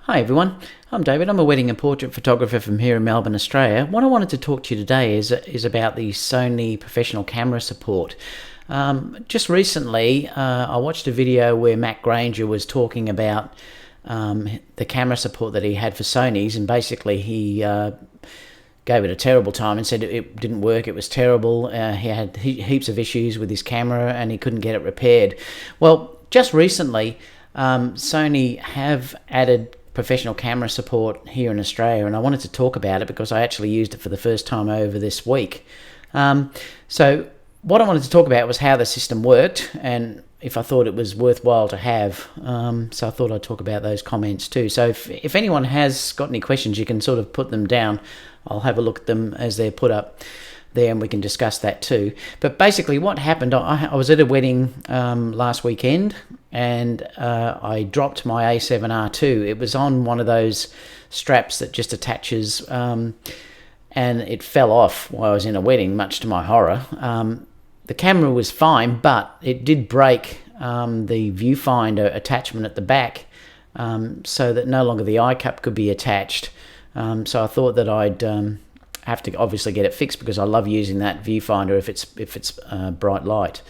Hi everyone, I'm David. I'm a wedding and portrait photographer from here in Melbourne, Australia. What I wanted to talk to you today is about the Sony professional camera support. Just recently, I watched a video where Matt Granger was talking about the camera support that he had for Sony's, and basically he gave it a terrible time and said it didn't work, it was terrible. He had heaps of issues with his camera and he couldn't get it repaired. Well, just recently, Sony have added professional camera support here in Australia, and I wanted to talk about it because I actually used it for the first time over this week. So what I wanted to talk about was how the system worked and if I thought it was worthwhile to have. So I thought I'd talk about those comments too. So if anyone has got any questions, you can sort of put them down. I'll have a look at them as they're put up there and we can discuss that too. But basically what happened, I was at a wedding last weekend and I dropped my A7R II. It was on one of those straps that just attaches and it fell off while I was in a wedding, much to my horror. The camera was fine, but it did break the viewfinder attachment at the back so that no longer the eye cup could be attached. So I thought that I'd have to obviously get it fixed because I love using that viewfinder if it's bright light.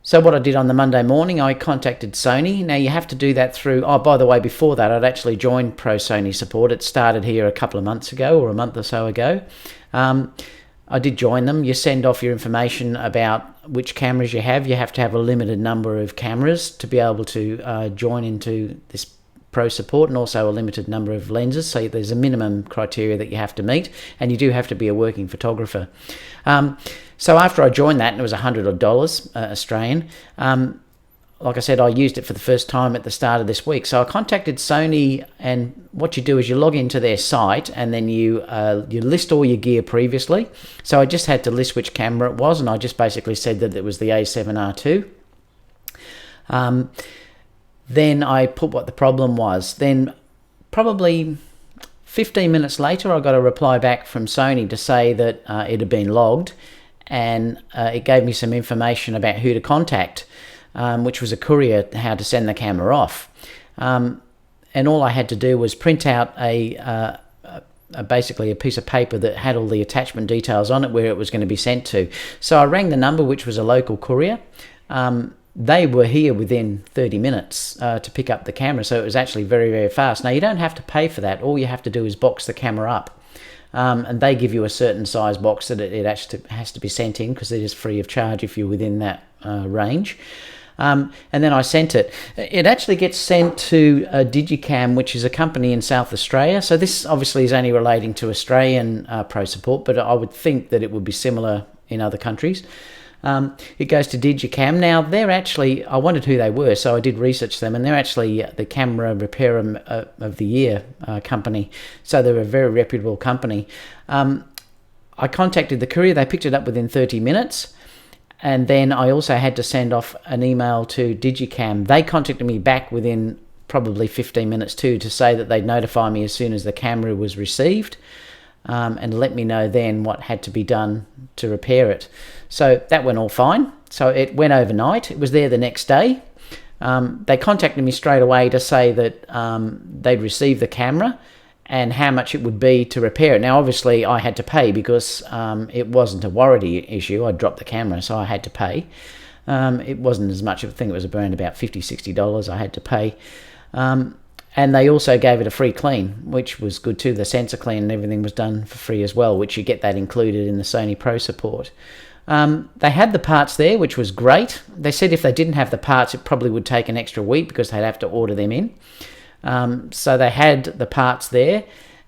So what I did on the Monday morning, I contacted Sony. Now you have to do that through, oh, by the way, before that I'd actually joined Pro Sony Support. It started here a couple of months ago or a month or so ago. I did join them. You send off your information about which cameras you have. You have to have a limited number of cameras to be able to join into this Pro support, and also a limited number of lenses. So there's a minimum criteria that you have to meet, and you do have to be a working photographer. So after I joined that, and it was $100 Australian, like I said, I used it for the first time at the start of this week. So I contacted Sony, and what you do is you log into their site and then you list all your gear previously. So I just had to list which camera it was, and I just basically said that it was the A7R II. Then I put what the problem was. Then probably 15 minutes later, I got a reply back from Sony to say that it had been logged, and it gave me some information about who to contact, which was a courier, how to send the camera off. And all I had to do was print out basically a piece of paper that had all the attachment details on it, where it was going to be sent to. So I rang the number, which was a local courier. They were here within 30 minutes to pick up the camera, so it was actually very, very fast. Now, you don't have to pay for that. All you have to do is box the camera up, and they give you a certain size box that it actually has to be sent in, because it is free of charge if you're within that range. And then I sent it. It actually gets sent to Digicam, which is a company in South Australia. So this obviously is only relating to Australian Pro support, but I would think that it would be similar in other countries. It goes to Digicam. Now, they're actually, I wondered who they were, so I did research them, and they're actually the Camera Repair of the Year company. So they're a very reputable company. I contacted the courier. They picked it up within 30 minutes. And then I also had to send off an email to Digicam. They contacted me back within probably 15 minutes too, to say that they'd notify me as soon as the camera was received, and let me know then what had to be done to repair it. So that went all fine. So it went overnight. It was there the next day. They contacted me straight away to say that they'd received the camera and how much it would be to repair it. Now, obviously, I had to pay because it wasn't a warranty issue. I dropped the camera, so I had to pay. It wasn't as much. I think it was around about $50, $60 I had to pay. And they also gave it a free clean, which was good too. The sensor clean and everything was done for free as well, which you get that included in the Sony Pro support. They had the parts there, which was great. They said if they didn't have the parts, it probably would take an extra week because they'd have to order them in. So they had the parts there,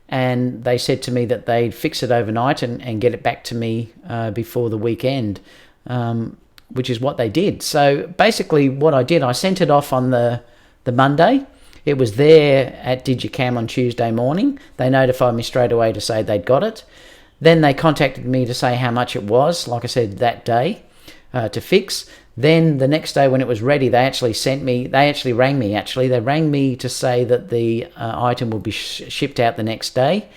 and they said to me that they'd fix it overnight and get it back to me before the weekend, which is what they did. So basically what I did, I sent it off on the Monday. It was there at Digicam on Tuesday morning. They notified me straight away to say they'd got it. Then they contacted me to say how much it was, like I said, that day to fix. Then the next day when it was ready, they actually rang me to say that the item would be shipped out the next day.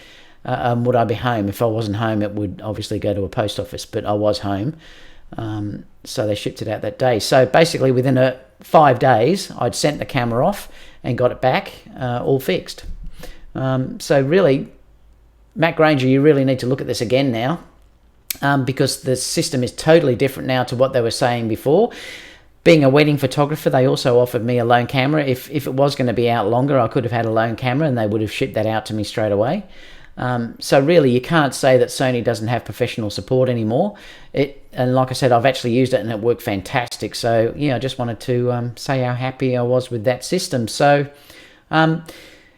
Would I be home? If I wasn't home, it would obviously go to a post office, but I was home. So they shipped it out that day. So basically within 5 days, I'd sent the camera off and got it back all fixed. So really, Matt Granger, you really need to look at this again now, because the system is totally different now to what they were saying before. Being a wedding photographer, they also offered me a loan camera. If it was going to be out longer, I could have had a loan camera and they would have shipped that out to me straight away. So really, you can't say that Sony doesn't have professional support anymore. And like I said, I've actually used it and it worked fantastic. So yeah, I just wanted to say how happy I was with that system. So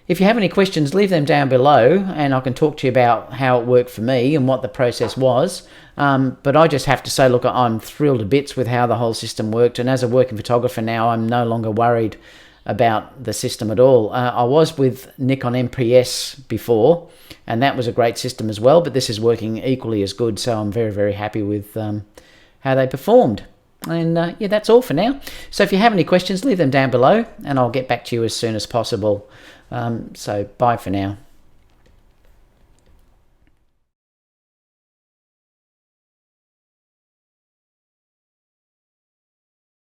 if you have any questions, leave them down below and I can talk to you about how it worked for me and what the process was. But I just have to say, look, I'm thrilled to bits with how the whole system worked. And as a working photographer now, I'm no longer worried about the system at all. I was with Nikon MPS before, and that was a great system as well, but this is working equally as good. So I'm very, very happy with how they performed. And yeah, that's all for now. So if you have any questions, leave them down below and I'll get back to you as soon as possible. So bye for now.